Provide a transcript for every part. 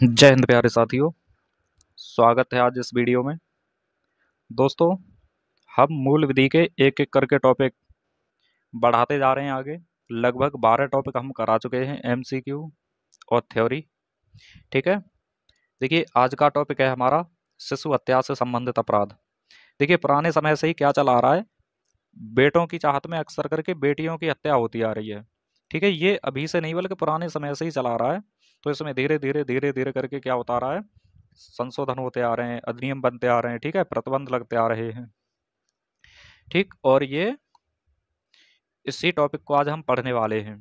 जय हिंद प्यारे साथियों। स्वागत है आज इस वीडियो में। दोस्तों, हम मूल विधि के एक एक करके टॉपिक बढ़ाते जा रहे हैं आगे। लगभग 12 टॉपिक हम करा चुके हैं, एमसीक्यू और थ्योरी। ठीक है। देखिए, आज का टॉपिक है हमारा शिशु हत्या से संबंधित अपराध। देखिए, पुराने समय से ही क्या चला आ रहा है, बेटों की चाहत में अक्सर करके बेटियों की हत्या होती आ रही है। ठीक है, ये अभी से नहीं बल्कि पुराने समय से ही चला आ रहा है। तो इसमें धीरे धीरे धीरे धीरे करके क्या होता आ रहा है, संशोधन होते आ रहे हैं, अधिनियम बनते आ रहे हैं। ठीक है, प्रतिबंध लगते आ रहे हैं। ठीक, और ये इसी टॉपिक को आज हम पढ़ने वाले हैं।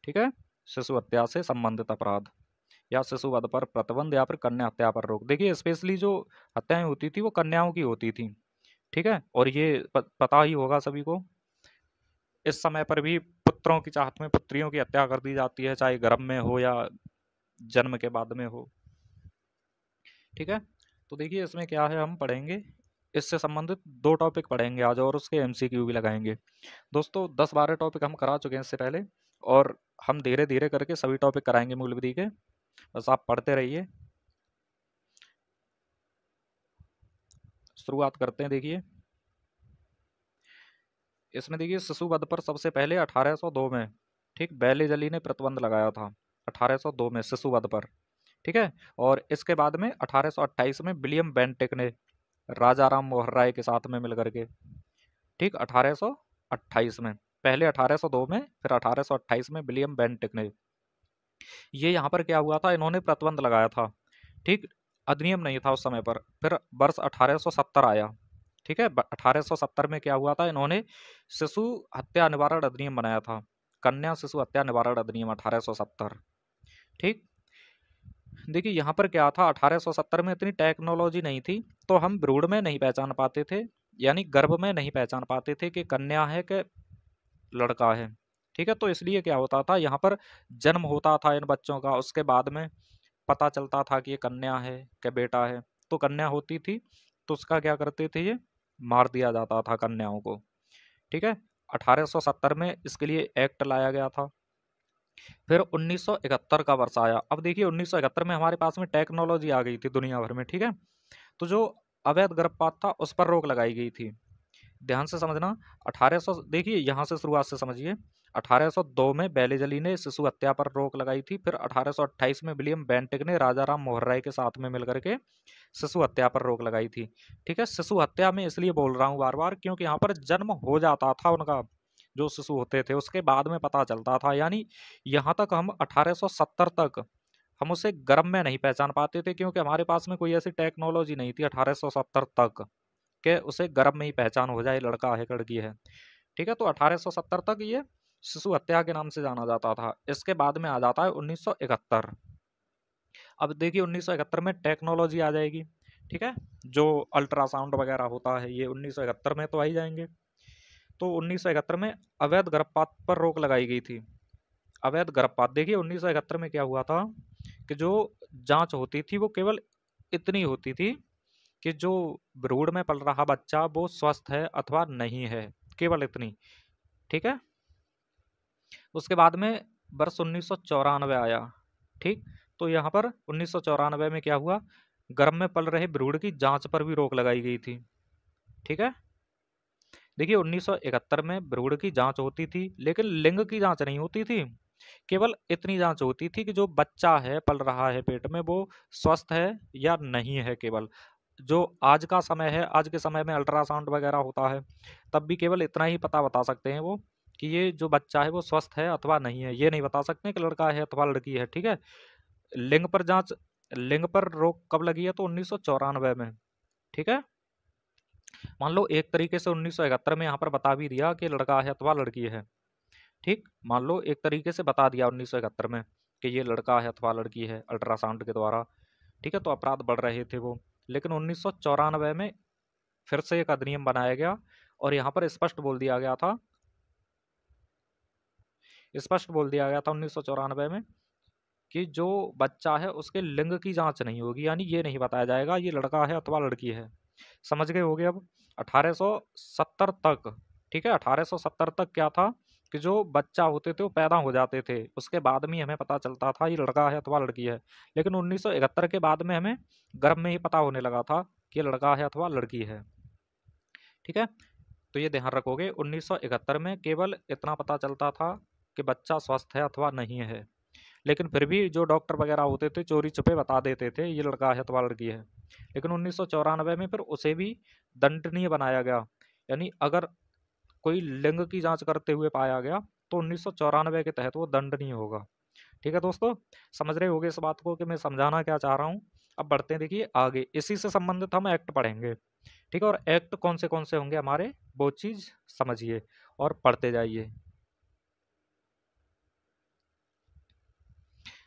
ठीक है, शिशु हत्या से संबंधित अपराध या शिशु वध पर प्रतिबंध या फिर कन्या हत्या पर रोक। देखिए, स्पेशली जो हत्याएं होती थी वो कन्याओं की होती थी। ठीक है, और ये पता ही होगा सभी को, इस समय पर भी पुत्रों की चाहत में पुत्रियों की हत्या कर दी जाती है, चाहे गर्भ में हो या जन्म के बाद में हो। ठीक है, तो देखिए इसमें क्या है, हम पढ़ेंगे इससे संबंधित 2 टॉपिक पढ़ेंगे आज और उसके एमसीक्यू भी लगाएंगे। दोस्तों, 10-12 टॉपिक हम करा चुके हैं इससे पहले, और हम धीरे धीरे करके सभी टॉपिक कराएंगे मूल विधि के। बस आप पढ़ते रहिए। शुरुआत करते हैं। देखिए, इसमें देखिए शिशु वध पर सबसे पहले 1802 में, ठीक, बेले जली ने प्रतिबंध लगाया था 1802 में शिशु वध पर। ठीक है, और इसके बाद में 1828 में विलियम बेंटिक ने राजा राम मोहन राय के साथ में मिलकर के, ठीक, 1828 में, पहले 1802 में, फिर 1828 में विलियम बेंटिक ने, ये यहाँ पर क्या हुआ था, इन्होंने प्रतिबंध लगाया था। ठीक, अधिनियम नहीं था उस समय पर। फिर वर्ष 1870 आया। ठीक है, 1870 में क्या हुआ था, इन्होंने शिशु हत्या निवारण अधिनियम बनाया था, कन्या शिशु हत्या निवारण अधिनियम 1870। ठीक, देखिए यहाँ पर क्या था, 1870 में इतनी टेक्नोलॉजी नहीं थी, तो हम भ्रूण में नहीं पहचान पाते थे, यानी गर्भ में नहीं पहचान पाते थे कि कन्या है कि लड़का है। ठीक है, तो इसलिए क्या होता था, यहाँ पर जन्म होता था इन बच्चों का, उसके बाद में पता चलता था कि ये कन्या है कि बेटा है। तो कन्या होती थी तो उसका क्या करते थे, ये मार दिया जाता था कन्याओं को। ठीक है, 1870 में इसके लिए एक्ट लाया गया था। फिर 1971 का वर्ष आया। अब देखिए 1971 में हमारे पास में टेक्नोलॉजी आ गई थी दुनिया भर में। ठीक है, तो जो अवैध गर्भपात था उस पर रोक लगाई गई थी। ध्यान से समझना। 1800, देखिए यहाँ से शुरुआत से समझिए। 1802 में बेले जली ने शिशु हत्या पर रोक लगाई थी। फिर 1828 में विलियम बेंटिक ने राजा राम मोहन राय के साथ में मिलकर के शिशु हत्या पर रोक लगाई थी। ठीक है, शिशु हत्या में इसलिए बोल रहा हूँ बार बार, क्योंकि यहाँ पर जन्म हो जाता था उनका, जो शिशु होते थे उसके बाद में पता चलता था। यानी यहाँ तक हम 1870 तक हम उसे गर्भ में नहीं पहचान पाते थे, क्योंकि हमारे पास में कोई ऐसी टेक्नोलॉजी नहीं थी 1870 तक के उसे गर्भ में ही पहचान हो जाए लड़का है लड़की है। ठीक है, तो 1870 तक ये शिशु हत्या के नाम से जाना जाता था। इसके बाद में आ जाता है 1971। अब देखिए 1971 में टेक्नोलॉजी आ जाएगी। ठीक है, जो अल्ट्रासाउंड वगैरह होता है ये 1971 में तो आ ही जाएंगे। तो 1971 में अवैध गर्भपात पर रोक लगाई गई थी। अवैध गर्भपात, देखिए 1971 में क्या हुआ था कि जो जांच होती थी वो केवल इतनी होती थी कि जो भ्रूण में पल रहा बच्चा वो स्वस्थ है अथवा नहीं है, केवल इतनी। ठीक है, उसके बाद में वर्ष 1994 आया। ठीक, तो यहाँ पर 1994 में क्या हुआ, गर्भ में पल रहे भ्रूण की जांच पर भी रोक लगाई गई थी। ठीक है, देखिए 1971 में भ्रूण की जांच होती थी, लेकिन लिंग की जांच नहीं होती थी, केवल इतनी जांच होती थी कि जो बच्चा है पल रहा है पेट में वो स्वस्थ है या नहीं है। केवल जो आज का समय है, आज के समय में अल्ट्रासाउंड वगैरह होता है, तब भी केवल इतना ही पता बता सकते हैं वो कि ये जो बच्चा है वो स्वस्थ है अथवा नहीं है, ये नहीं बता सकते कि लड़का है अथवा लड़की है। ठीक है, लिंग पर जांच, लिंग पर रोक कब लगी है, तो 1994 में। ठीक है, मान लो एक तरीके से 1971 में यहाँ पर बता भी दिया कि लड़का है अथवा लड़की है। ठीक, मान लो एक तरीके से बता दिया 1971 में कि ये लड़का है अथवा लड़की है अल्ट्रासाउंड के द्वारा। ठीक है, तो अपराध बढ़ रहे थे वो। लेकिन 1994 में फिर से एक अधिनियम बनाया गया और यहाँ पर स्पष्ट बोल दिया गया था, स्पष्ट बोल दिया गया था 1994 में कि जो बच्चा है उसके लिंग की जांच नहीं होगी, यानी ये नहीं बताया जाएगा ये लड़का है अथवा लड़की है। समझ गए होगे अब। 1870 तक, ठीक है, 1870 तक क्या था कि जो बच्चा होते थे वो पैदा हो जाते थे, उसके बाद में ही हमें पता चलता था ये लड़का है अथवा लड़की है। लेकिन 1971 के बाद में हमें गर्भ में ही पता होने लगा था कि ये लड़का है अथवा लड़की है। ठीक है, तो ये ध्यान रखोगे 1971 में केवल इतना पता चलता था कि बच्चा स्वस्थ है अथवा नहीं है, लेकिन फिर भी जो डॉक्टर वगैरह होते थे चोरी छुपे बता देते थे ये लड़का है अथवा लड़की है। लेकिन 1994 में फिर उसे भी दंडनीय बनाया गया, यानी अगर कोई लिंग की जांच करते हुए पाया गया तो 1994 के तहत वो दंडनीय होगा। ठीक है दोस्तों, समझ रहे होगे इस बात को कि मैं समझाना क्या चाह रहा हूँ। अब बढ़ते हैं, देखिए आगे इसी से संबंधित हम एक्ट पढ़ेंगे। ठीक है, और एक्ट कौन से होंगे हमारे, वो चीज समझिए और पढ़ते जाइए।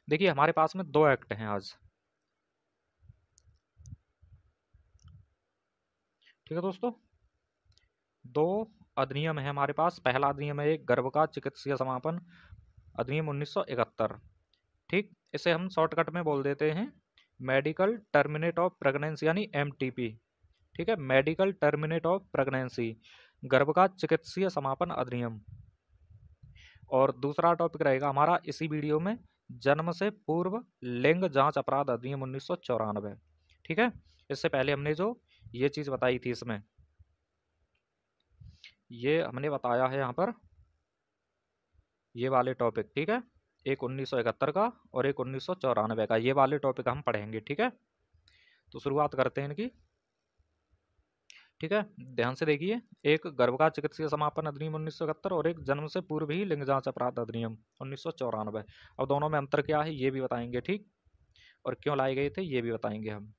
देखिए हमारे पास में दो एक्ट हैं आज। ठीक है दोस्तों, दो अधिनियम है हमारे पास। पहला अधिनियम है एक गर्भ का चिकित्सीय समापन अधिनियम 1971। ठीक, इसे हम शॉर्टकट में बोल देते हैं मेडिकल टर्मिनेट ऑफ प्रेगनेंसी यानी एमटीपी। ठीक है, मेडिकल टर्मिनेट ऑफ प्रेगनेंसी, गर्भ का चिकित्सीय समापन अधिनियम। और दूसरा टॉपिक रहेगा हमारा इसी वीडियो में जन्म से पूर्व लिंग जांच अपराध अधिनियम 1994। ठीक है, इससे पहले हमने जो ये चीज बताई थी इसमें, ये हमने बताया है यहाँ पर ये वाले टॉपिक। ठीक है, एक 1971 का और एक 1994 का, ये वाले टॉपिक हम पढ़ेंगे। ठीक है, तो शुरुआत करते हैं इनकी। ठीक है, ध्यान से देखिए, एक गर्भ का चिकित्सीय समापन अधिनियम 1971 और एक जन्म से पूर्व ही लिंग जांच अपराध अधिनियम 1994। अब दोनों में अंतर क्या है ये भी बताएंगे। ठीक, और क्यों लाए गए थे ये भी बताएंगे हम।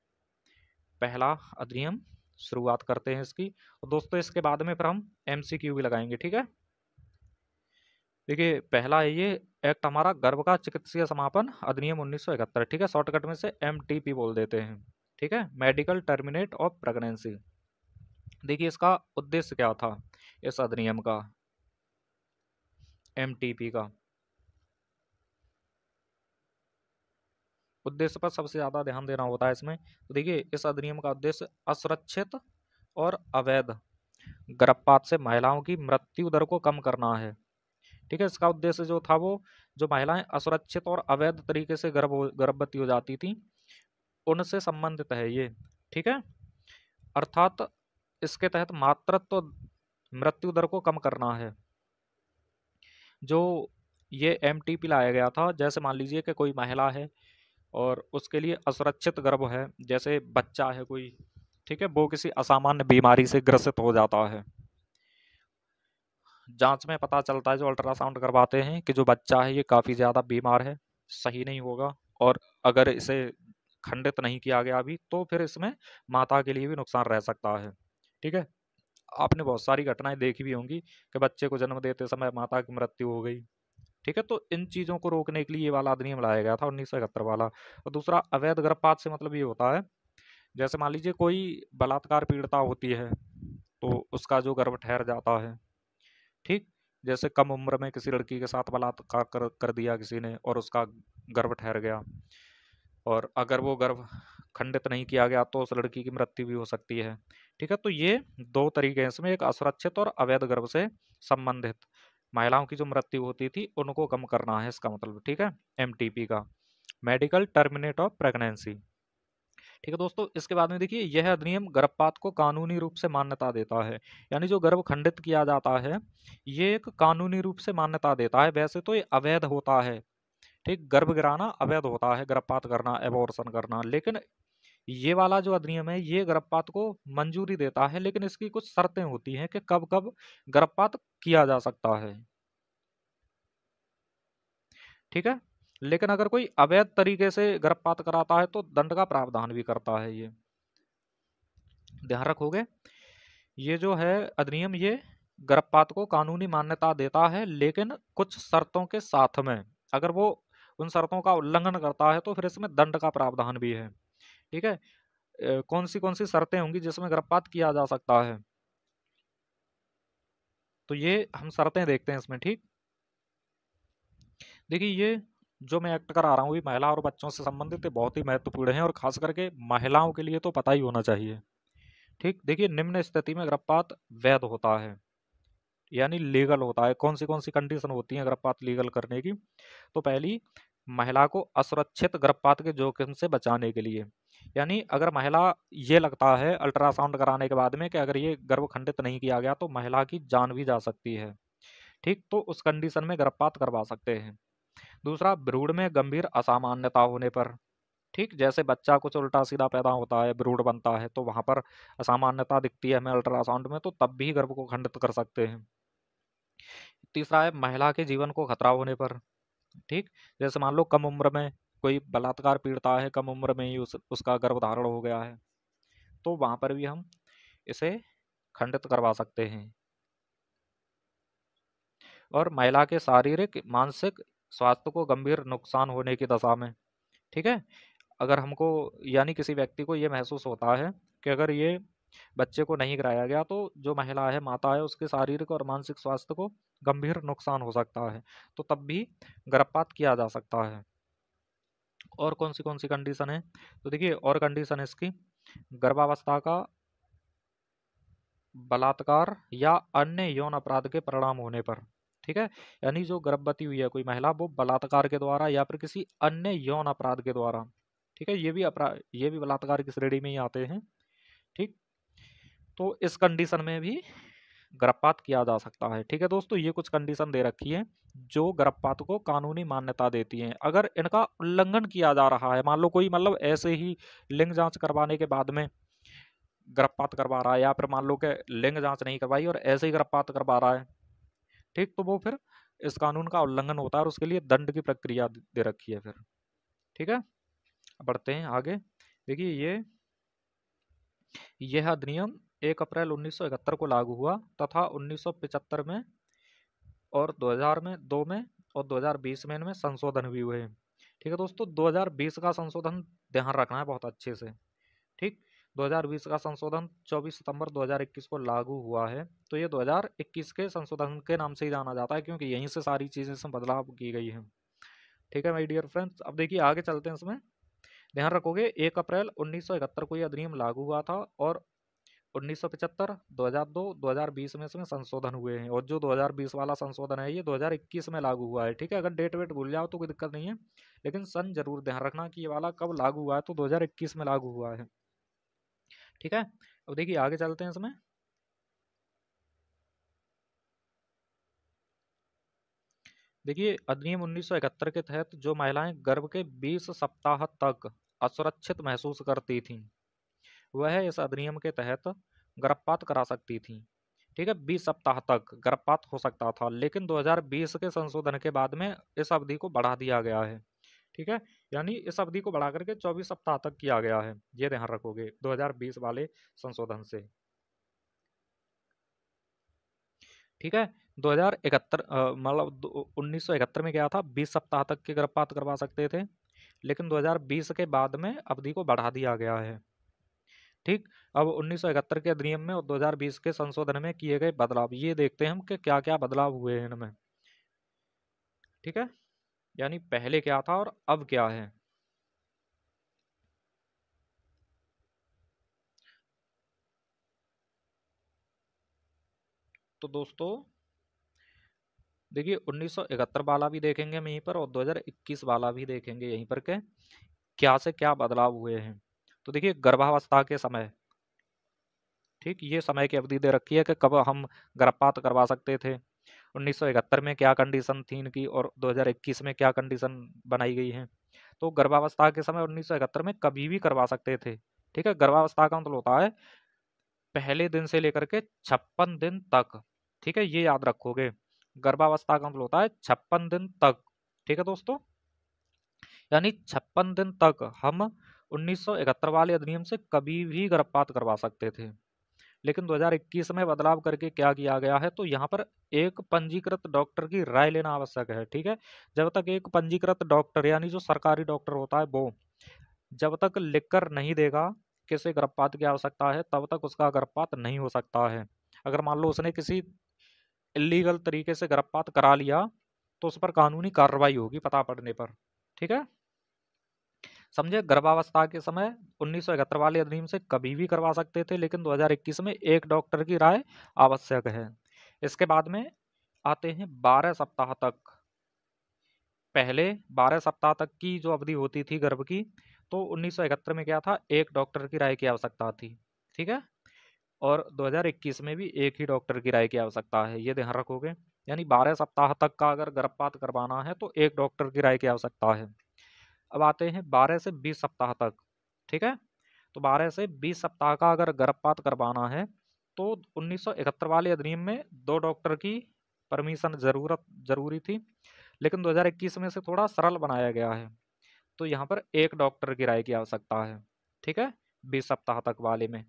पहला अधिनियम शुरुआत करते हैं इसकी, और दोस्तों इसके बाद में फिर हम एमसीक्यू भी लगाएंगे। ठीक है, देखिए पहला है ये एक्ट हमारा गर्भ का चिकित्सीय समापन अधिनियम 1971। ठीक है, शॉर्टकट में से एमटीपी बोल देते हैं। ठीक है, मेडिकल टर्मिनेट ऑफ प्रेगनेंसी। देखिए इसका उद्देश्य क्या था इस अधिनियम का, एमटीपी का उद्देश्य पर सबसे ज्यादा ध्यान देना होता है इसमें। तो देखिए इस अधिनियम का उद्देश्य असुरक्षित और अवैध गर्भपात से महिलाओं की मृत्यु दर को कम करना है। ठीक है, इसका उद्देश्य जो था वो जो महिलाएं असुरक्षित और अवैध तरीके से गर्भवती हो जाती थी उनसे संबंधित है ये। ठीक है, अर्थात इसके तहत मातृत्व मृत्यु दर को कम करना है। जो ये एमटीपी लाया गया था, जैसे मान लीजिए कि कोई महिला है और उसके लिए असुरक्षित गर्भ है, जैसे बच्चा है कोई, ठीक है, वो किसी असामान्य बीमारी से ग्रसित हो जाता है, जांच में पता चलता है जो अल्ट्रासाउंड करवाते हैं कि जो बच्चा है ये काफ़ी ज़्यादा बीमार है, सही नहीं होगा, और अगर इसे खंडित नहीं किया गया अभी तो फिर इसमें माता के लिए भी नुकसान रह सकता है। ठीक है, आपने बहुत सारी घटनाएं देखी भी होंगी कि बच्चे को जन्म देते समय माता की मृत्यु हो गई। ठीक है, तो इन चीज़ों को रोकने के लिए ये वाला अधिनियम लाया गया था 1971 वाला। और दूसरा अवैध गर्भपात से मतलब ये होता है, जैसे मान लीजिए कोई बलात्कार पीड़िता होती है तो उसका जो गर्भ ठहर जाता है। ठीक, जैसे कम उम्र में किसी लड़की के साथ बलात्कार कर दिया किसी ने और उसका गर्भ ठहर गया, और अगर वो गर्भ खंडित नहीं किया गया तो उस लड़की की मृत्यु भी हो सकती है। ठीक है, तो ये दो तरीके हैं इसमें, एक असुरक्षित और अवैध गर्भ से संबंधित महिलाओं की जो मृत्यु होती थी उनको कम करना है इसका मतलब। ठीक है, एमटीपी का मेडिकल टर्मिनेट ऑफ प्रेगनेंसी। ठीक है दोस्तों, इसके बाद में देखिए यह अधिनियम गर्भपात को कानूनी रूप से मान्यता देता है, यानी जो गर्भ खंडित किया जाता है ये एक कानूनी रूप से मान्यता देता है। वैसे तो ये अवैध होता है, ठीक, गर्भ गिराना अवैध होता है, गर्भपात करना, एबॉर्शन करना, लेकिन ये वाला जो अधिनियम है ये गर्भपात को मंजूरी देता है, लेकिन इसकी कुछ शर्तें होती हैं कि कब कब गर्भपात किया जा सकता है। ठीक है, लेकिन अगर कोई अवैध तरीके से गर्भपात कराता है तो दंड का प्रावधान भी करता है ये, ध्यान रखोगे। ये जो है अधिनियम ये गर्भपात को कानूनी मान्यता देता है, लेकिन कुछ शर्तों के साथ में। अगर वो उन शर्तों का उल्लंघन करता है तो फिर इसमें दंड का प्रावधान भी है। ठीक है, कौन सी शर्तें होंगी जिसमें गर्भपात किया जा सकता है, तो ये हम शर्तें देखते हैं इसमें। ठीक, देखिए ये जो मैं एक्ट करा रहा हूँ ये महिला और बच्चों से संबंधित है, बहुत ही महत्वपूर्ण है और खास करके महिलाओं के लिए तो पता ही होना चाहिए। ठीक, देखिए निम्न स्थिति में गर्भपात वैध होता है। यानी लीगल होता है। कौन सी कंडीशन होती है गर्भपात लीगल करने की? तो पहली, महिला को असुरक्षित गर्भपात के जोखिम से बचाने के लिए, यानी अगर महिला ये लगता है अल्ट्रासाउंड कराने के बाद में कि अगर ये गर्भ खंडित नहीं किया गया तो महिला की जान भी जा सकती है, ठीक, तो उस कंडीशन में गर्भपात करवा सकते हैं। दूसरा, भ्रूण में गंभीर असामान्यता होने पर, ठीक, जैसे बच्चा कुछ उल्टा सीधा पैदा होता है, भ्रूण बनता है, तो वहां पर असामान्यता दिखती है हमें अल्ट्रासाउंड में, तो तब भी गर्भ को खंडित कर सकते हैं। तीसरा है महिला के जीवन को खतरा होने पर, ठीक, जैसे मान लो कम उम्र में कोई बलात्कार पीड़िता है, कम उम्र में ही उसका गर्भधारण हो गया है, तो वहां पर भी हम इसे खंडित करवा सकते हैं। और महिला के शारीरिक मानसिक स्वास्थ्य को गंभीर नुकसान होने की दशा में, ठीक है, अगर हमको यानी किसी व्यक्ति को ये महसूस होता है कि अगर ये बच्चे को नहीं कराया गया तो जो महिला है, माता है, उसके शारीरिक और मानसिक स्वास्थ्य को गंभीर नुकसान हो सकता है, तो तब भी गर्भपात किया जा सकता है। और कौन सी कंडीशन है? तो देखिए और कंडीशन है इसकी, गर्भावस्था का बलात्कार या अन्य यौन अपराध के परिणाम होने पर, ठीक है, यानी जो गर्भवती हुई है कोई महिला, वो बलात्कार के द्वारा या फिर किसी अन्य यौन अपराध के द्वारा, ठीक है, ये भी अपराध, ये भी बलात्कार की श्रेणी में ही आते हैं, ठीक, तो इस कंडीशन में भी गर्भपात किया जा सकता है। ठीक है दोस्तों, ये कुछ कंडीशन दे रखी है जो गर्भपात को कानूनी मान्यता देती हैं। अगर इनका उल्लंघन किया जा रहा है, मान लो कोई मतलब ऐसे ही लिंग जांच करवाने के बाद में गर्भपात करवा रहा है, या फिर मान लो कि लिंग जांच नहीं करवाई और ऐसे ही गर्भपात करवा रहा है, ठीक, तो वो फिर इस कानून का उल्लंघन होता है और उसके लिए दंड की प्रक्रिया दे रखी है फिर। ठीक है, बढ़ते हैं आगे। देखिए यह अधिनियम 1 अप्रैल 1971 को लागू हुआ तथा 1975 में और 2002 में और 2020 में इनमें संशोधन भी हुए हैं। ठीक है दोस्तों, 2020 का संशोधन ध्यान रखना है बहुत अच्छे से, ठीक, 2020 का संशोधन 24 सितंबर 2021 को लागू हुआ है, तो ये 2021 के संशोधन के नाम से ही जाना जाता है क्योंकि यहीं से सारी चीजें इसमें बदलाव की गई है। ठीक है माय डियर फ्रेंड्स, अब देखिए आगे चलते हैं। इसमें ध्यान रखोगे 1 अप्रैल 1971 को यह अधिनियम लागू हुआ था और 1975, 2002, 2020 में इसमें संशोधन हुए हैं, और जो 2020 वाला संशोधन है ये 2021 में लागू हुआ है। ठीक है, अगर डेट वेट भूल जाओ तो कोई दिक्कत नहीं है, लेकिन सन जरूर ध्यान रखना कि ये वाला कब लागू हुआ है, तो 2021 में लागू हुआ है। ठीक है, अब देखिए आगे चलते हैं। इसमें देखिए अधिनियम 1971 के तहत जो महिलाएं गर्भ के 20 सप्ताह तक असुरक्षित महसूस करती थीं, वह इस अधिनियम के तहत गर्भपात करा सकती थीं। ठीक है, 20 सप्ताह तक गर्भपात हो सकता था, लेकिन 2020 के संशोधन के बाद में इस अवधि को बढ़ा दिया गया है। ठीक है, यानी इस अवधि को बढ़ा करके 24 सप्ताह तक किया गया है, ये ध्यान रखोगे 2020 वाले संशोधन से। ठीक है, 2071 मतलब 1971 में क्या था, 20 सप्ताह तक के गर्भपात करवा सकते थे, लेकिन 2020 के बाद में अवधि को बढ़ा दिया गया है। ठीक, अब 1971 के अधिनियम में और 2020 के संशोधन में किए गए बदलाव, ये देखते हैं हम कि क्या क्या बदलाव हुए हैं इनमें। ठीक है, यानी पहले क्या था और अब क्या है। तो दोस्तों देखिए 1971 वाला भी देखेंगे हम यहीं पर और 2021 वाला भी देखेंगे यहीं पर के क्या से क्या बदलाव हुए हैं। तो देखिए गर्भावस्था के समय, ठीक, ये समय की अवधि दे रखी है कि कब हम गर्भपात करवा सकते थे। 1971 में क्या कंडीशन थी इनकी और 2021 में क्या कंडीशन बनाई गई है। तो गर्भावस्था के समय 1971 में कभी भी करवा सकते थे। ठीक है, गर्भावस्था का मतलब होता है पहले दिन से लेकर के 56 दिन तक। ठीक है, ये याद रखोगे, गर्भावस्था का मतलब होता है 56 दिन तक। ठीक है दोस्तों, यानी 56 दिन तक हम 1971 वाले अधिनियम से कभी भी गर्भपात करवा सकते थे। लेकिन 2021 में बदलाव करके क्या किया गया है, तो यहाँ पर एक पंजीकृत डॉक्टर की राय लेना आवश्यक है। ठीक है, जब तक एक पंजीकृत डॉक्टर यानी जो सरकारी डॉक्टर होता है वो जब तक लिखकर नहीं देगा किसे गर्भपात की आवश्यकता है, तब तक उसका गर्भपात नहीं हो सकता है। अगर मान लो उसने किसी इलीगल तरीके से गर्भपात करा लिया तो उस पर कानूनी कार्रवाई होगी पता पड़ने पर। ठीक है, समझे, गर्भावस्था के समय 1971 वाले अधिनियम से कभी भी करवा सकते थे, लेकिन 2021 में एक डॉक्टर की राय आवश्यक है। इसके बाद में आते हैं 12 सप्ताह तक। पहले 12 सप्ताह तक की जो अवधि होती थी गर्भ की, तो 1971 में क्या था, एक डॉक्टर की राय की आवश्यकता थी। ठीक है, और 2021 में भी एक ही डॉक्टर की राय की आवश्यकता है, ये ध्यान रखोगे। यानी 12 सप्ताह तक का अगर गर्भपात करवाना है तो एक डॉक्टर की राय की आवश्यकता है। अब आते हैं 12 से 20 सप्ताह तक। ठीक है, तो 12 से 20 सप्ताह का अगर गर्भपात करवाना है तो 1971 वाले अधिनियम में 2 डॉक्टर की परमिशन जरूरी थी, लेकिन 2021 में से थोड़ा सरल बनाया गया है, तो यहाँ पर एक डॉक्टर की राय की आवश्यकता है। ठीक है, 20 सप्ताह तक वाले में।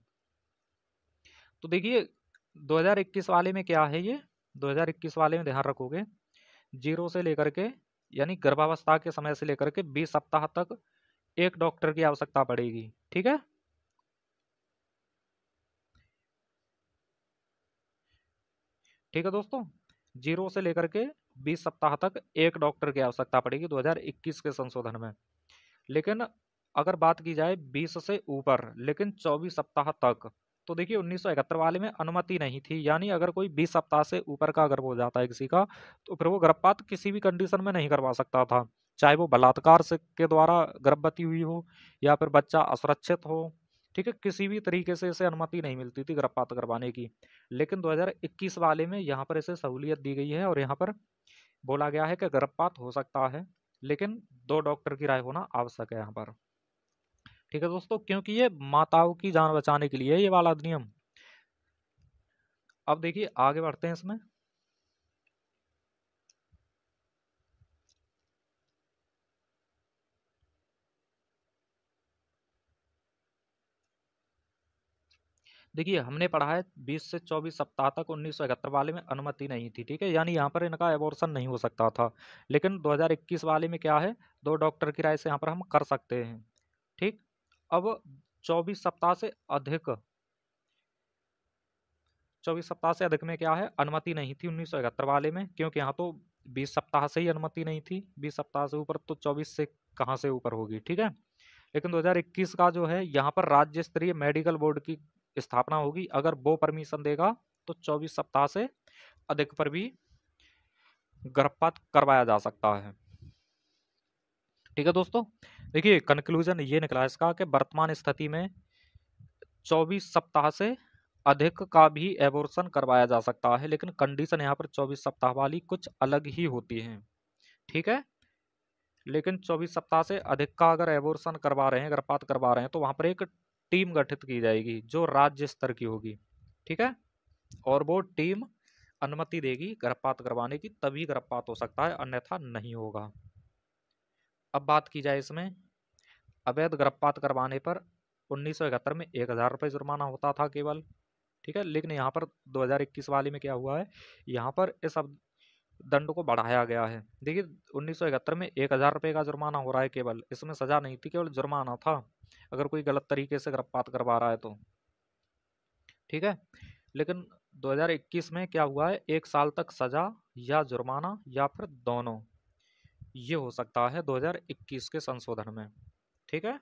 तो देखिए 2021 वाले में क्या है, ये 2021 वाले में ध्यान रखोगे, 0 से लेकर के यानी गर्भावस्था के समय से लेकर के 20 सप्ताह तक एक डॉक्टर की आवश्यकता पड़ेगी। ठीक है, ठीक है दोस्तों, 0 से लेकर के 20 सप्ताह तक एक डॉक्टर की आवश्यकता पड़ेगी 2021 के संशोधन में। लेकिन अगर बात की जाए 20 से ऊपर लेकिन 24 सप्ताह तक, तो देखिए 1971 वाले में अनुमति नहीं थी, यानी अगर कोई 20 सप्ताह से ऊपर का गर्भ हो जाता है किसी का, तो फिर वो गर्भपात किसी भी कंडीशन में नहीं करवा सकता था, चाहे वो बलात्कार से के द्वारा गर्भवती हुई हो या फिर बच्चा असुरक्षित हो। ठीक है, किसी भी तरीके से इसे अनुमति नहीं मिलती थी गर्भपात करवाने की। लेकिन 2021 वाले में यहाँ पर इसे सहूलियत दी गई है और यहाँ पर बोला गया है कि गर्भपात हो सकता है, लेकिन 2 डॉक्टर की राय होना आवश्यक है यहाँ पर। ठीक है दोस्तों, क्योंकि ये माताओं की जान बचाने के लिए है ये वाला अधिनियम। अब देखिए आगे बढ़ते हैं इसमें। देखिए हमने पढ़ा है 20 से 24 सप्ताह तक 1971 वाले में अनुमति नहीं थी। ठीक है, यानी यहाँ पर इनका एबॉर्शन नहीं हो सकता था, लेकिन 2021 वाले में क्या है, 2 डॉक्टर की राय से यहाँ पर हम कर सकते हैं। ठीक, अब 24 सप्ताह से अधिक, 24 सप्ताह से अधिक में क्या है, अनुमति नहीं थी 1971 वाले में, क्योंकि यहाँ तो 20 सप्ताह से ही अनुमति नहीं थी, 20 सप्ताह से ऊपर तो 24 से कहाँ से ऊपर होगी। ठीक है, लेकिन 2021 का जो है यहाँ पर राज्य स्तरीय मेडिकल बोर्ड की स्थापना होगी, अगर वो परमिशन देगा तो 24 सप्ताह से अधिक पर भी गर्भपात करवाया जा सकता है। ठीक है दोस्तों, देखिए कंक्लूजन ये निकला इसका कि वर्तमान स्थिति में 24 सप्ताह से अधिक का भी एबॉर्शन करवाया जा सकता है, लेकिन कंडीशन यहाँ पर 24 सप्ताह वाली कुछ अलग ही होती है। ठीक है, लेकिन 24 सप्ताह से अधिक का अगर एबॉर्शन करवा रहे हैं, गर्भपात करवा रहे हैं, तो वहां पर एक टीम गठित की जाएगी जो राज्य स्तर की होगी। ठीक है, और वो टीम अनुमति देगी गर्भपात करवाने की, तभी गर्भपात हो सकता है, अन्यथा नहीं होगा। अब बात की जाए इसमें, अवैध गर्भपात करवाने पर 1971 में 1000 रुपये जुर्माना होता था केवल। ठीक है, लेकिन यहाँ पर 2021 वाले में क्या हुआ है, यहाँ पर इस दंड को बढ़ाया गया है। देखिए 1971 में 1000 रुपये का जुर्माना हो रहा है केवल, इसमें सजा नहीं थी, केवल जुर्माना था अगर कोई गलत तरीके से गर्भपात करवा रहा है तो। ठीक है, लेकिन 2021 में क्या हुआ है, 1 साल तक सजा या जुर्माना या फिर दोनों, ये हो सकता है 2021 के संशोधन में। ठीक है,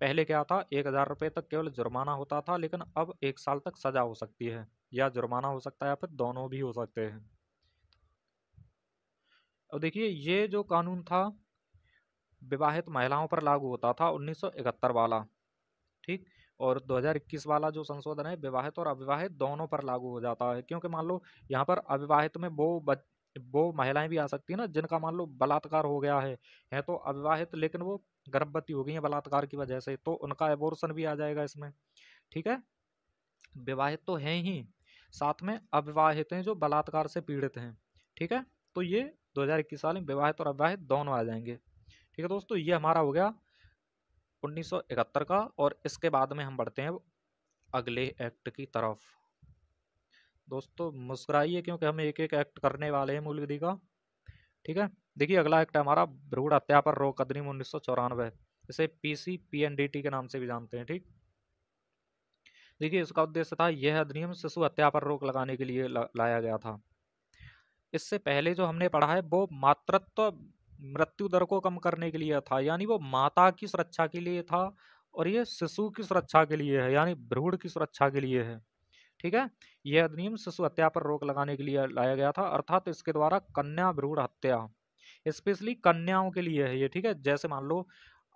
पहले क्या था, 1000 रुपये तक केवल जुर्माना होता था, लेकिन अब 1 साल तक सजा हो सकती है, या जुर्माना हो सकता है या फिर दोनों भी हो सकते हैं। अब देखिए ये जो कानून था विवाहित महिलाओं पर लागू होता था 1971 वाला। ठीक, और 2021 वाला जो संशोधन है विवाहित और अविवाहित दोनों पर लागू हो जाता है, क्योंकि मान लो यहाँ पर अविवाहित में वो महिलाएं भी आ सकती है ना जिनका मान लो बलात्कार हो गया है तो अविवाहित, लेकिन वो गर्भवती हो गई है बलात्कार की वजह से, तो उनका एबॉर्शन भी आ जाएगा इसमें। ठीक है, विवाहित तो हैं ही, साथ में अविवाहित हैं जो बलात्कार से पीड़ित हैं। ठीक है, तो ये 2021 साल में विवाहित और अविवाहित दोनों आ जाएंगे। ठीक है दोस्तों, ये हमारा हो गया 1971 का, और इसके बाद में हम बढ़ते हैं अगले एक्ट की तरफ। दोस्तों मुस्कुराइए क्योंकि हम एक एक एक्ट करने वाले हैं मूल विधि का। ठीक है, देखिए अगला एक्ट है हमारा भ्रूण हत्या पर रोक अधिनियम 1994, इसे पीसी पीएनडीटी के नाम से भी जानते हैं। ठीक, देखिए इसका उद्देश्य था, यह अधिनियम शिशु हत्या पर रोक लगाने के लिए लाया गया था। इससे पहले जो हमने पढ़ा है वो मातृत्व मृत्यु दर को कम करने के लिए था, यानी वो माता की सुरक्षा के लिए था, और ये शिशु की सुरक्षा के लिए है, यानी भ्रूण की सुरक्षा के लिए है। ठीक है। यह अधिनियम शिशु हत्या पर रोक लगाने के लिए लाया गया था, अर्थात इसके द्वारा कन्या भ्रूण हत्या स्पेशली कन्याओं के लिए है ये, ठीक है। जैसे मान लो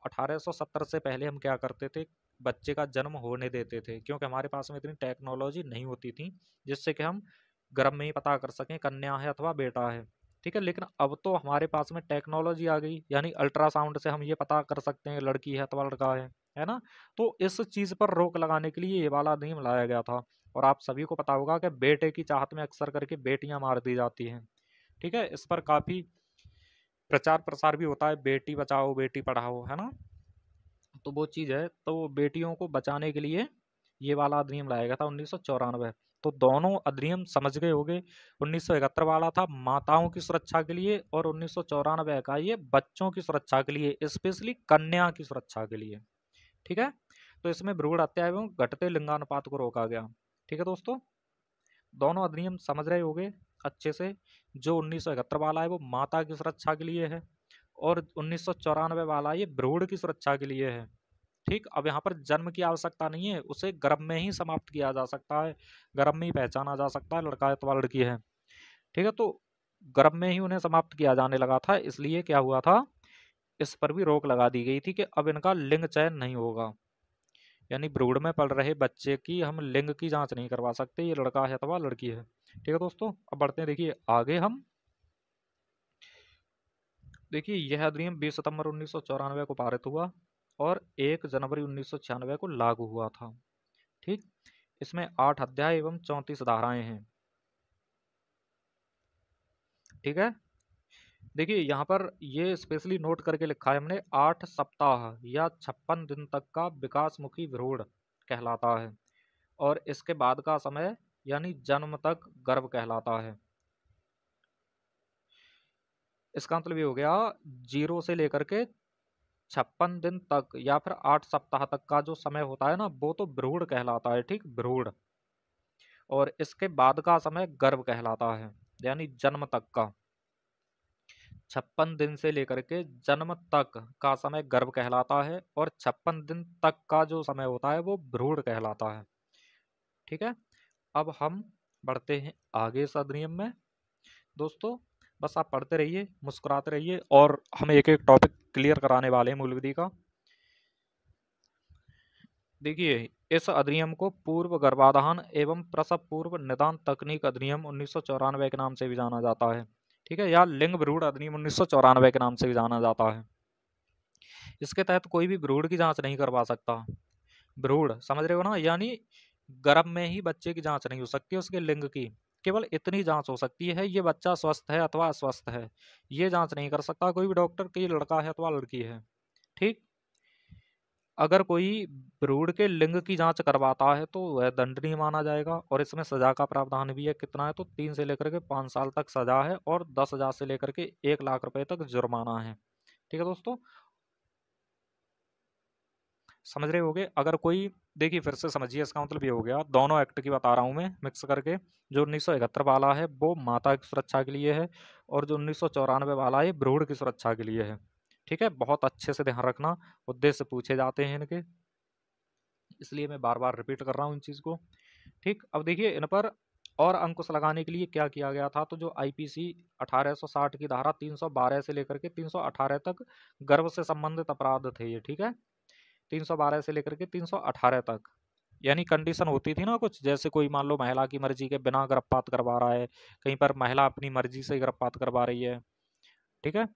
1870 से पहले हम क्या करते थे, बच्चे का जन्म होने देते थे, क्योंकि हमारे पास में इतनी टेक्नोलॉजी नहीं होती थी जिससे कि हम गर्भ में ही पता कर सकें कन्या है अथवा बेटा है, ठीक है। लेकिन अब तो हमारे पास में टेक्नोलॉजी आ गई, यानी अल्ट्रासाउंड से हम ये पता कर सकते हैं लड़की है अथवा लड़का है ना। तो इस चीज पर रोक लगाने के लिए ये वाला अधिनियम लाया गया था। और आप सभी को पता होगा कि बेटे की चाहत में अक्सर करके बेटियां मार दी जाती हैं, ठीक है। इस पर काफी प्रचार प्रसार भी होता है, बेटी बचाओ बेटी पढ़ाओ, है ना। तो वो चीज है, तो बेटियों को बचाने के लिए ये वाला अधिनियम लाया गया था 1994। तो दोनों अधिनियम समझ गए होंगे। 1971 वाला था माताओं की सुरक्षा के लिए, और 1994 का ये बच्चों की सुरक्षा के लिए, स्पेशली कन्या की सुरक्षा के लिए, ठीक है। तो इसमें भ्रूण हत्या एवं घटते लिंगानुपात को रोका गया, ठीक है दोस्तों। दोनों अधिनियम समझ रहे होंगे अच्छे से। जो 1971 वाला है वो माता की सुरक्षा के लिए है, और 1994 वाला ये भ्रूण की सुरक्षा के लिए है, ठीक। अब यहाँ पर जन्म की आवश्यकता नहीं है, उसे गर्भ में ही समाप्त किया जा सकता है, गर्भ में ही पहचाना जा सकता है लड़का है अथवा लड़की है, ठीक है। तो गर्भ में ही उन्हें समाप्त किया जाने लगा था, इसलिए क्या हुआ था, इस पर भी रोक लगा दी गई थी कि अब इनका लिंग चयन नहीं होगा, यानी भ्रूण में पल रहे बच्चे की हम लिंग की जांच नहीं करवा सकते, ये लड़का है अथवा लड़की है, ठीक है दोस्तों। अब बढ़ते हैं, देखिए आगे हम, देखिए यह अधिनियम 20 सितंबर 1994 को पारित हुआ और 1 जनवरी 1996 को लागू हुआ था, ठीक। इसमें 8 अध्याय एवं 34 धाराएं हैं, ठीक है। देखिए यहाँ पर ये स्पेशली नोट करके लिखा है हमने, 8 सप्ताह या 56 दिन तक का विकासमुखी भ्रूण कहलाता है, और इसके बाद का समय यानी जन्म तक गर्भ कहलाता है। इसका मतलब ये हो गया, 0 से लेकर के 56 दिन तक या फिर 8 सप्ताह तक का जो समय होता है ना, वो तो भ्रूण कहलाता है, ठीक, भ्रूण। और इसके बाद का समय गर्भ कहलाता है, यानी जन्म तक का। 56 दिन से लेकर के जन्म तक का समय गर्भ कहलाता है, और 56 दिन तक का जो समय होता है वो भ्रूण कहलाता है, ठीक है। अब हम बढ़ते हैं आगे इस अधिनियम में दोस्तों। बस आप पढ़ते रहिए, मुस्कुराते रहिए, और हम एक एक टॉपिक क्लियर कराने वाले हैं मूल विधि का। देखिए इस अधिनियम को पूर्व गर्भाधान एवं प्रसव पूर्व निदान तकनीक अधिनियम 1994 के नाम से भी जाना जाता है, ठीक है, या लिंग भ्रूण अधिनियम 1994 के नाम से भी जाना जाता है। इसके तहत कोई भी भ्रूण की जांच नहीं करवा सकता, भ्रूण समझ रहे हो ना, यानी गर्भ में ही बच्चे की जांच नहीं हो सकती उसके लिंग की, केवल इतनी जांच हो सकती है ये बच्चा स्वस्थ है अथवा अस्वस्थ है, ये जांच नहीं कर सकता कोई भी डॉक्टर कि ये लड़का है अथवा लड़की है, ठीक। अगर कोई भ्रूण के लिंग की जांच करवाता है तो वह दंडनीय माना जाएगा, और इसमें सजा का प्रावधान भी है, कितना है तो 3 से लेकर के 5 साल तक सजा है, और 10,000 से लेकर के 1 लाख रुपए तक जुर्माना है, ठीक है दोस्तों। समझ रहे होगे। अगर कोई, देखिए फिर से समझिए, इसका मतलब ये हो गया, दोनों एक्ट की बता रहा हूं मैं मिक्स करके। जो 1971 वाला है वो माता की सुरक्षा के लिए है, और जो 1994 वाला है भ्रूण की सुरक्षा के लिए है, ठीक है। बहुत अच्छे से ध्यान रखना, उद्देश्य पूछे जाते हैं इनके, इसलिए मैं बार बार रिपीट कर रहा हूँ इन चीज को, ठीक। अब देखिए इन पर और अंकुश लगाने के लिए क्या किया गया था, तो जो आईपीसी 1860 की धारा 312 से लेकर के 318 तक गर्भ से संबंधित अपराध थे ये, ठीक है। 312 से लेकर के 318 तक, यानी कंडीशन होती थी ना कुछ, जैसे कोई मान लो महिला की मर्जी के बिना गर्भपात करवा रहा है, कहीं पर महिला अपनी मर्जी से गर्भपात करवा रही है, ठीक है,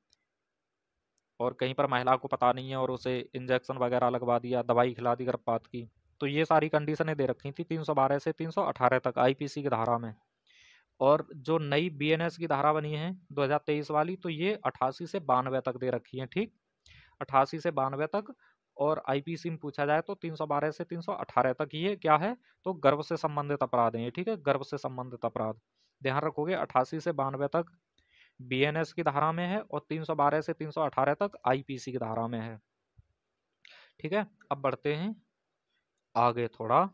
और कहीं पर महिला को पता नहीं है और उसे इंजेक्शन वगैरह लगवा दिया, दवाई खिला दी गर्भपात की। तो ये सारी कंडीशनें दे रखी थी 312 से 318 तक आईपीसी की धारा में। और जो नई बीएनएस की धारा बनी है 2023 वाली, तो ये 88 से 92 तक दे रखी है, ठीक, 88 से 92 तक। और आईपीसी में पूछा जाए तो 312 से 318 तक, ये क्या है तो गर्भ से संबंधित अपराध है ये, ठीक है, गर्भ से संबंधित अपराध ध्यान रखोगे। 88 से 92 तक बीएनएस की धारा में है, और 312 से 318 तक आईपीसी की धारा में है, ठीक है। अब बढ़ते हैं आगे थोड़ा,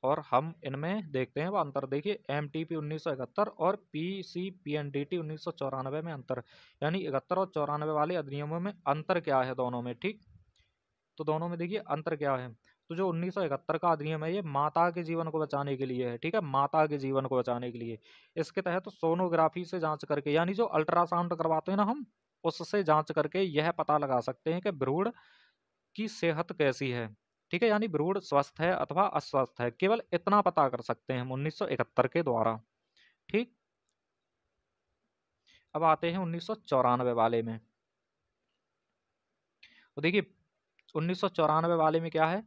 और हम इनमें देखते हैं वो अंतर। देखिए एमटीपी 1971 और पीसीपीएनडीटी 1994 में अंतर, यानी 71 और 94 वाले अधिनियमों में अंतर क्या है दोनों में, ठीक। तो दोनों में देखिए अंतर क्या है, तो जो 1971 का अधिनियम है ये माता के जीवन को बचाने के लिए है, ठीक है, माता के जीवन को बचाने के लिए। इसके तहत सोनोग्राफी से जांच करके, यानी जो अल्ट्रासाउंड करवाते हैं ना हम, उससे जांच करके यह पता लगा सकते हैं कि भ्रूण की सेहत कैसी है, ठीक है, यानी भ्रूण स्वस्थ है अथवा अस्वस्थ है, केवल इतना पता कर सकते हैं हम 1971 के द्वारा। ठीक, अब आते हैं 1994 वाले में। तो देखिए 1994 वाले में क्या है,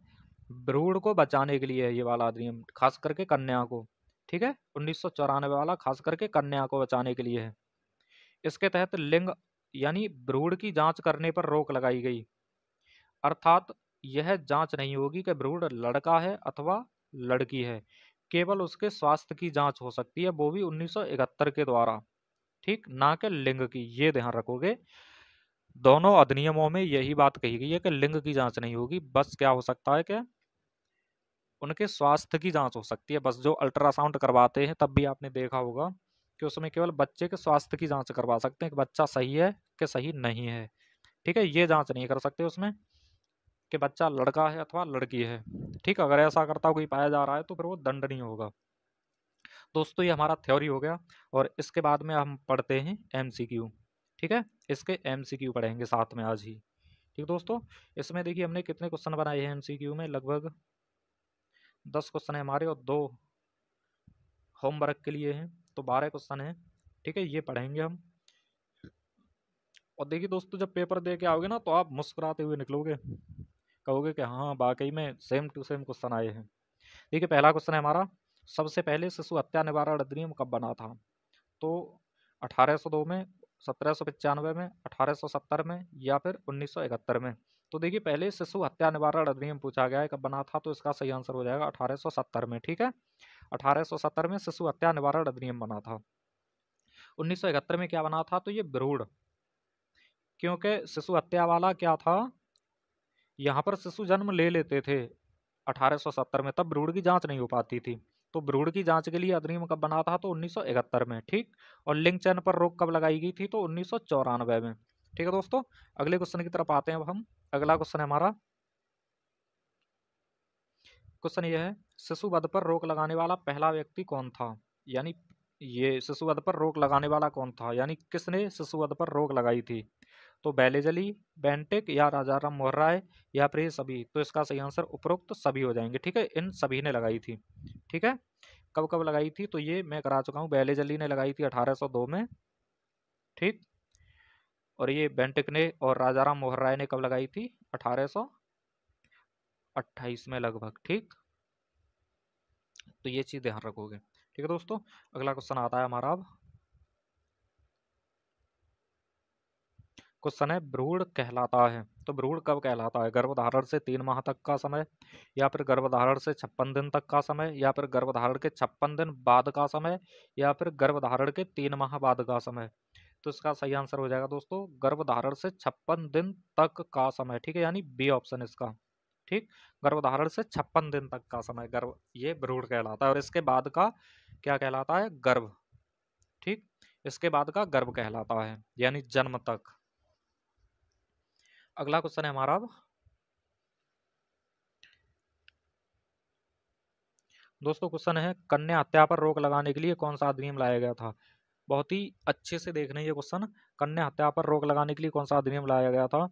भ्रूण को बचाने के लिए है ये वाला अधिनियम, खास करके कन्या को, ठीक है, 1994 वाला खास करके कन्या को बचाने के लिए है। इसके तहत लिंग यानी भ्रूण की जांच करने पर रोक लगाई गई, अर्थात यह जांच नहीं होगी कि भ्रूण लड़का है अथवा लड़की है, केवल उसके स्वास्थ्य की जांच हो सकती है, वो भी 1971 के द्वारा, ठीक, ना कि लिंग की, ये ध्यान रखोगे। दोनों अधिनियमों में यही बात कही गई है कि लिंग की जांच नहीं होगी, बस क्या हो सकता है कि उनके स्वास्थ्य की जांच हो सकती है। बस जो अल्ट्रासाउंड करवाते हैं तब भी आपने देखा होगा कि उसमें केवल बच्चे के स्वास्थ्य की जांच करवा सकते हैं कि बच्चा सही है कि सही नहीं है, ठीक है, ये जांच नहीं कर सकते उसमें कि बच्चा लड़का है अथवा लड़की है, ठीक। अगर ऐसा करता कोई पाया जा रहा है तो फिर वो दंडनीय होगा। दोस्तों ये हमारा थ्योरी हो गया, और इसके बाद में हम पढ़ते हैं एमसीक्यू, ठीक है, इसके एमसीक्यू पढ़ेंगे साथ में आज ही, ठीक दोस्तों। इसमें देखिए हमने कितने क्वेश्चन बनाए हैं एमसीक्यू में, लगभग 10 क्वेश्चन है हमारे, और 2 होमवर्क के लिए हैं, तो 12 क्वेश्चन हैं, ठीक है, ये पढ़ेंगे हम। और देखिए दोस्तों जब पेपर दे के आओगे ना तो आप मुस्कुराते हुए निकलोगे, कहोगे कि हाँ वाकई में सेम टू सेम क्वेश्चन आए हैं। देखिए पहला क्वेश्चन है हमारा, सबसे पहले शिशु हत्या निवारण अधिनियम कब बना था? तो 1802 में, 1795 में, 1870 में, या फिर 1971 में। तो देखिए पहले शिशु हत्या निवारण अधिनियम पूछा गया है कब बना था, तो इसका सही आंसर हो जाएगा 1870 में, ठीक है, 1870 में शिशु हत्या निवारण अधिनियम बना था। 1971 में क्या बना था, तो ये भ्रूण, क्योंकि शिशु हत्या वाला क्या था, यहाँ पर शिशु जन्म ले लेते थे 1870 में, तब भ्रूण की जांच नहीं हो पाती थी, तो भ्रूण की जांच के लिए अधिनियम कब बना था, तो 1971 में, ठीक। और लिंग चयन पर रोक कब लगाई गई थी, तो 1994 में, ठीक है दोस्तों। अगले क्वेश्चन की तरफ आते हैं अब हम। अगला क्वेश्चन है हमारा, क्वेश्चन ये है, शिशु वध पर रोक लगाने वाला पहला व्यक्ति कौन था, यानी ये शिशु वध पर रोक लगाने वाला कौन था, यानी किसने शिशु वध पर रोक लगाई थी? तो बेलेजली, बेंटिक, या राजाराम मोहन राय, या फिर ये सभी। तो इसका सही आंसर उपरोक्त सभी हो जाएंगे, ठीक है, इन सभी ने लगाई थी, ठीक है। कब कब लगाई थी, तो ये मैं करा चुका हूँ, बेलेजली ने लगाई थी 1802 में, ठीक। और ये बेंटिक ने और राजाराम मोहन राय ने कब लगाई थी, 1828 में लगभग, ठीक। तो ये चीज ध्यान रखोगे, ठीक है दोस्तों। अगला क्वेश्चन आता है हमारा अब, क्वेश्चन है भ्रूण कहलाता है, तो भ्रूण कब कहलाता है? गर्भधारण से 3 माह तक का समय, या फिर गर्भधारण से 56 दिन तक का समय, या फिर गर्भधारण के 56 दिन बाद का समय, या फिर गर्भधारण के 3 माह बाद का समय। तो इसका सही आंसर हो जाएगा दोस्तों गर्भधारण से 56 दिन तक का समय, ठीक है, यानी बी ऑप्शन इसका, ठीक। गर्भधारण से 56 दिन तक का समय गर्भ, ये भ्रूण कहलाता है, और इसके बाद का क्या कहलाता है, गर्भ, ठीक। इसके बाद का गर्भ कहलाता है, यानी जन्म तक। अगला क्वेश्चन है हमारा अब, दोस्तों क्वेश्चन है, कन्या हत्या पर रोक लगाने के लिए कौन सा अधिनियम लाया गया था? बहुत ही अच्छे से देखना ये क्वेश्चन, कन्या हत्या पर रोक लगाने के लिए कौन सा अधिनियम लाया गया था?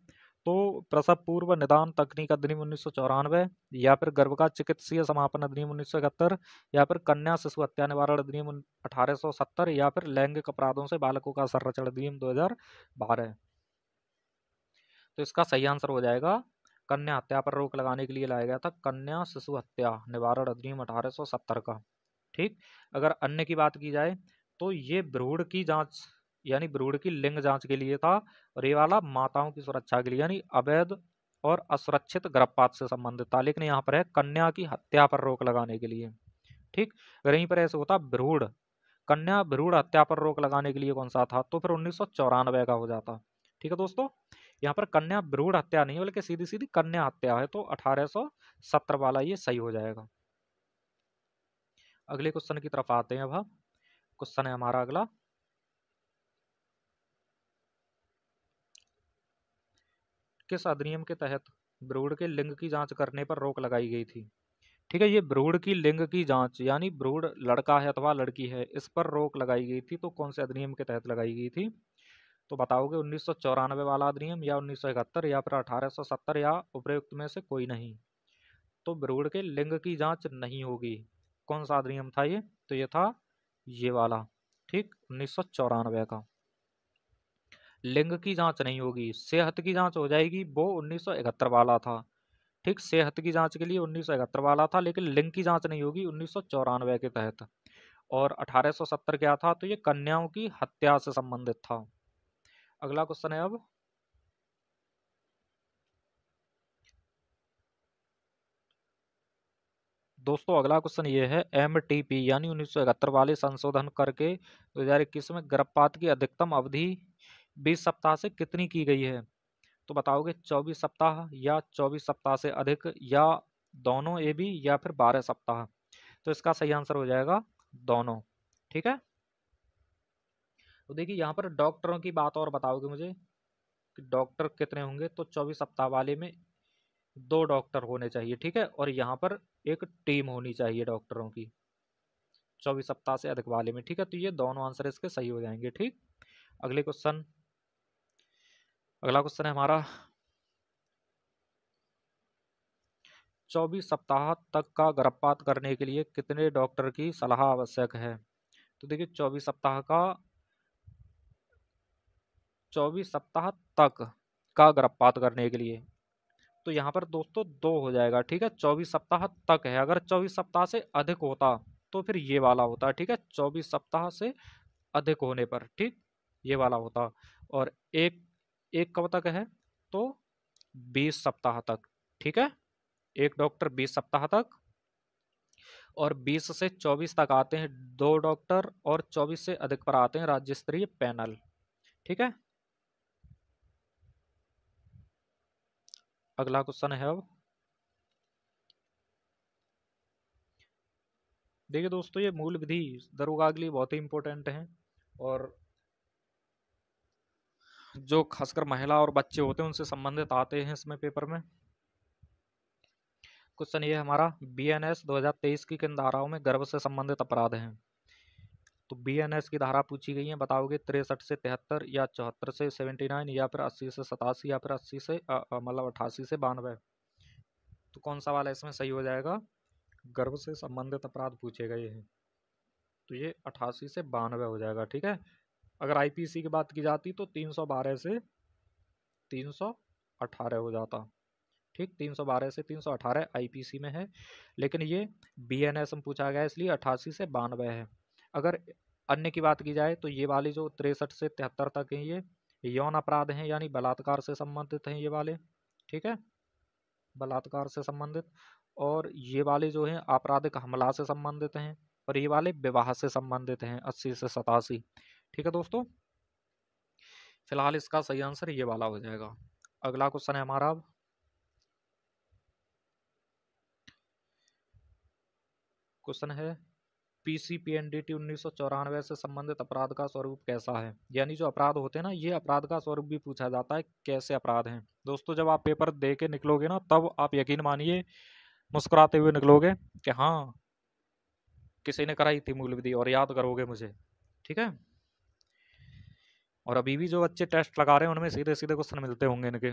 तो प्रसव पूर्व निदान तकनीक अधिनियम 1994, या फिर गर्भ का चिकित्सीय समापन अधिनियम 1971, या फिर कन्या शिशु हत्या निवारण अधिनियम 1870, या फिर लैंगिक अपराधों से बालकों का संरक्षण अधिनियम 2012। तो इसका सही आंसर हो जाएगा, कन्या हत्या पर रोक लगाने के लिए लाया गया था कन्या शिशु हत्या निवारण अधिनियम 1870 का, ठीक। अगर अन्य की बात की जाए तो ये भ्रूण की जांच, यानी भ्रूण की लिंग जांच के लिए था, और ये वाला माताओं की सुरक्षा के लिए, यानी अवैध और असुरक्षित गर्भपात से संबंधित था, लेकिन यहाँ पर है कन्या की हत्या पर रोक लगाने के लिए, ठीक। अगर यहीं पर ऐसे होता भ्रूण, कन्या भ्रूण हत्या पर रोक लगाने के लिए कौन सा था, तो फिर 1994 का हो जाता, ठीक है दोस्तों। यहाँ पर कन्या भ्रूण हत्या नहीं है, बल्कि सीधी सीधी कन्या हत्या है, तो 1870 वाला ये सही हो जाएगा। अगले क्वेश्चन की तरफ आते हैं अब हम। क्वेश्चन है हमारा अगला, किस अधिनियम के तहत भ्रूण के लिंग की जांच करने पर रोक लगाई गई थी। ठीक है, ये भ्रूण की लिंग की जांच यानी भ्रूण लड़का है अथवा लड़की है, इस पर रोक लगाई गई थी, तो कौन से अधिनियम के तहत लगाई गई थी? तो बताओगे 1994 वाला अधिनियम या 1971 या फिर 1870 या उपयुक्त में से कोई नहीं। तो भ्रूण के लिंग की जांच नहीं होगी। कौन सा अधिनियम था ये? तो ये था ये वाला, ठीक, 1994 का। लिंग की जांच नहीं होगी, सेहत की जांच हो जाएगी, वो 1971 वाला था। ठीक, सेहत की जांच के लिए 1971 वाला था, लेकिन लिंग की जांच नहीं होगी 1994 के तहत। और 1870 क्या था? तो ये कन्याओं की हत्या से संबंधित था। अगला क्वेश्चन है अब दोस्तों, अगला क्वेश्चन ये है, एमटीपी यानी 1971 वाले संशोधन करके 2021 में गर्भपात की अधिकतम अवधि 20 सप्ताह से कितनी की गई है? तो बताओगे 24 सप्ताह या 24 सप्ताह से अधिक या दोनों ए बी या फिर 12 सप्ताह। तो इसका सही आंसर हो जाएगा दोनों। ठीक है, तो देखिए यहाँ पर डॉक्टरों की बात और बताओगे मुझे कि डॉक्टर कितने होंगे। तो 24 सप्ताह वाले में 2 डॉक्टर होने चाहिए। ठीक है, और यहाँ पर एक टीम होनी चाहिए डॉक्टरों की 24 सप्ताह से अधिक वाले में। ठीक है, तो ये दोनों आंसर इसके सही हो जाएंगे। ठीक, अगले क्वेश्चन, अगला क्वेश्चन है हमारा, 24 सप्ताह तक का गर्भपात करने के लिए कितने डॉक्टर की सलाह आवश्यक है? तो देखिए 24 सप्ताह का, 24 सप्ताह तक का गर्भपात करने के लिए, तो यहाँ पर दोस्तों 2 हो जाएगा। ठीक है, 24 सप्ताह तक है, अगर 24 सप्ताह से अधिक होता तो फिर ये वाला होता। ठीक है, 24 सप्ताह से अधिक होने पर, ठीक, ये वाला होता। और एक एक कब तक है? तो 20 सप्ताह तक। ठीक है, एक डॉक्टर 20 सप्ताह तक, और 20 से 24 तक आते हैं 2 डॉक्टर, और 24 से अधिक पर आते हैं राज्य स्तरीय पैनल। ठीक है, अगला क्वेश्चन है अब, देखिए दोस्तों ये मूल विधि दरोगा के लिए बहुत ही इंपॉर्टेंट है, और जो खासकर महिला और बच्चे होते हैं उनसे संबंधित आते हैं इसमें पेपर में। क्वेश्चन ये हमारा, बीएनएस 2023 की किन धाराओं में गर्भ से संबंधित अपराध हैं? तो बीएनएस की धारा पूछी गई है, बताओगे 63 से 73 या 74 से 79 या फिर 80 से 87 या फिर 80 से मतलब 88 से 92। तो कौन सा वाला इसमें सही हो जाएगा? गर्भ से संबंधित अपराध पूछे गए हैं, तो ये 88 से 92 हो जाएगा। ठीक है, अगर आईपीसी की बात की जाती तो 312 से 318 हो जाता। ठीक, 312 से 318 आईपीसी में है, लेकिन ये बीएनएस में पूछा गया इसलिए 88 से 92 है। अगर अन्य की बात की जाए तो ये वाले जो 63 से 73 तक हैं ये यौन अपराध हैं, यानी बलात्कार से संबंधित हैं ये वाले। ठीक है, बलात्कार से संबंधित, और ये वाले जो हैं आपराधिक हमला से संबंधित हैं, और ये वाले विवाह से संबंधित हैं 80 से 87। ठीक है दोस्तों, फिलहाल इसका सही आंसर ये वाला हो जाएगा। अगला क्वेश्चन है हमारा अब, क्वेश्चन है, पीसीपीएनडीटी 1994 से संबंधित अपराध का स्वरूप कैसा है? यानी जो अपराध होते हैं ना, ये अपराध का स्वरूप भी पूछा जाता है, कैसे अपराध हैं। दोस्तों जब आप पेपर दे के निकलोगे ना, तब आप यकीन मानिए मुस्कुराते हुए निकलोगे कि हाँ किसी ने कराई थी मूल विधि, और याद करोगे मुझे। ठीक है, और अभी भी जो बच्चे टेस्ट लगा रहे हैं उनमें सीधे सीधे क्वेश्चन मिलते होंगे इनके।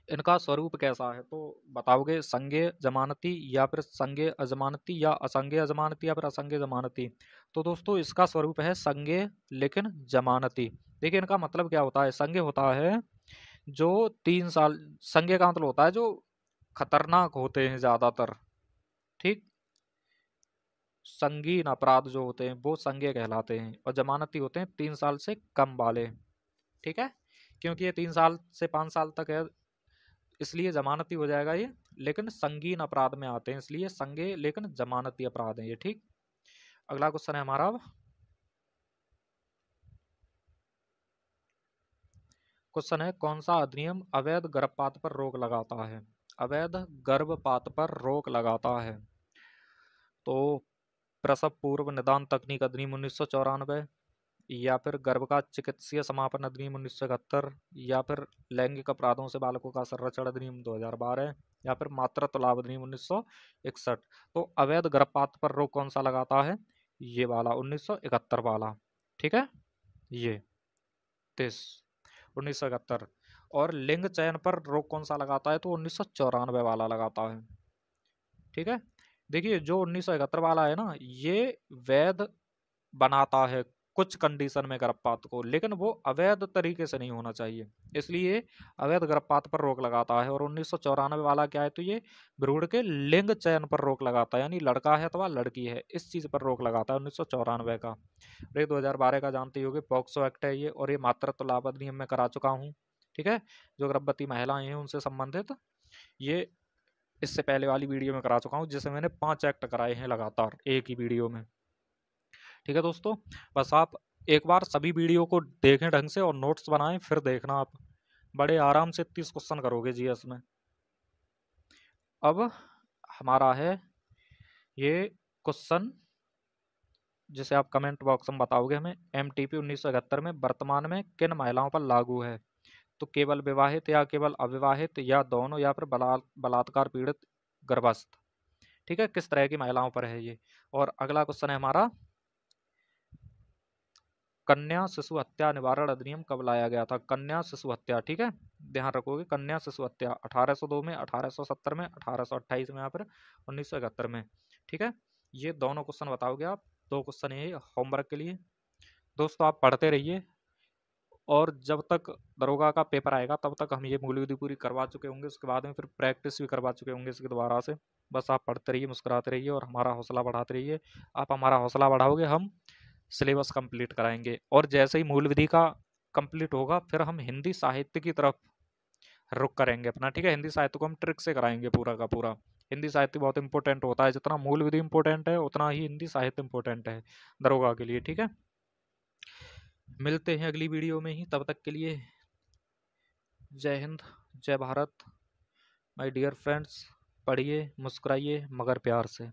इनका स्वरूप कैसा है? तो बताओगे संज्ञेय जमानती या फिर संज्ञेय अजमानती या असंज्ञेय अजमानती या फिर असंज्ञेय जमानती। तो दोस्तों इसका स्वरूप है संज्ञेय लेकिन जमानती। देखिए इनका मतलब क्या होता है? संज्ञेय होता है जो 3 साल, संज्ञेय का मतलब होता है जो खतरनाक होते हैं ज्यादातर। ठीक, संगीन अपराध जो होते हैं वो संज्ञेय कहलाते हैं, और जमानती होते हैं 3 साल से कम वाले। ठीक है, क्योंकि ये 3 साल से 5 साल तक है इसलिए जमानती हो जाएगा ये, लेकिन संगीन अपराध में आते हैं इसलिए संज्ञेय लेकिन जमानती अपराध है ये। ठीक, अगला क्वेश्चन है हमारा, क्वेश्चन है, कौन सा अधिनियम अवैध गर्भपात पर रोक लगाता है? अवैध गर्भपात पर रोक लगाता है, तो प्रसव पूर्व निदान तकनीक अधिनियम 1994, या फिर गर्भ का चिकित्सीय समापन अधिनियम 1971, या फिर लैंगिक अपराधों से बालकों का संरक्षण अधिनियम 2012, या फिर मातृत्व लाभ अधिनियम 1961। तो अवैध गर्भपात पर रोक कौन सा लगाता है? ये वाला 1971 वाला, ठीक है, ये 1971। और लिंग चयन पर रोक कौन सा लगाता है? तो 1994 वाला लगाता है, ठीक है। देखिए जो 1971 वाला है ना, ये वैध बनाता है कुछ कंडीशन में गर्भपात को, लेकिन वो अवैध तरीके से नहीं होना चाहिए, इसलिए अवैध गर्भपात पर रोक लगाता है। और 1994 वाला क्या है? तो ये भ्रूण के लिंग चयन पर रोक लगाता है, यानी लड़का है अथवा लड़की है, इस चीज पर रोक लगाता है 1994 का। और ये 2012 का जानते ही होगे, पॉक्सो एक्ट है ये, और ये मातृत्व लाभ अधिनियम में करा चुका हूँ, ठीक है, जो गर्भवती महिलाएं हैं उनसे संबंधित, ये इससे पहले वाली वीडियो में करा चुका हूँ, जिससे मैंने 5 एक्ट कराए हैं लगातार एक ही वीडियो में, ठीक है दोस्तों। बस आप एक बार सभी वीडियो को देखें ढंग से और नोट्स बनाएं, फिर देखना आप बड़े आराम से 30 क्वेश्चन करोगे जीएस में। अब हमारा है ये क्वेश्चन, जिसे आप कमेंट बॉक्स में बताओगे हमें, एमटीपी 1971 में वर्तमान में किन महिलाओं पर लागू है? तो केवल विवाहित, या केवल अविवाहित, या दोनों, या फिर बलात्कार पीड़ित गर्भस्थ, ठीक है, किस तरह की महिलाओं पर है ये। और अगला क्वेश्चन है हमारा, कन्या शिशु हत्या निवारण अधिनियम कब लाया गया था? कन्या शिशु हत्या, ठीक है, ध्यान रखोगे, कन्या शिशु हत्या 1802 में, 1870 में, 1828 में, या फिर 1971 में, ठीक है। ये दोनों क्वेश्चन बताओगे आप, 2 क्वेश्चन ये होमवर्क के लिए। दोस्तों आप पढ़ते रहिए, और जब तक दरोगा का पेपर आएगा तब तक हम ये मूल विधि पूरी करवा चुके होंगे, उसके बाद में फिर प्रैक्टिस भी करवा चुके होंगे इसके दोबारा से। बस आप पढ़ते रहिए, मुस्कुराते रहिए, और हमारा हौसला बढ़ाते रहिए। आप हमारा हौसला बढ़ाओगे, हम सिलेबस कंप्लीट कराएंगे, और जैसे ही मूल विधि का कंप्लीट होगा फिर हम हिंदी साहित्य की तरफ रुख करेंगे अपना, ठीक है। हिंदी साहित्य को हम ट्रिक से कराएंगे पूरा का पूरा। हिंदी साहित्य बहुत इंपॉर्टेंट होता है, जितना मूल विधि इंपॉर्टेंट है उतना ही हिंदी साहित्य इंपॉर्टेंट है दरोगा के लिए, ठीक है। मिलते हैं अगली वीडियो में ही, तब तक के लिए जय हिंद, जय भारत, माय डियर फ्रेंड्स। पढ़िए, मुस्कुराइए, मगर प्यार से।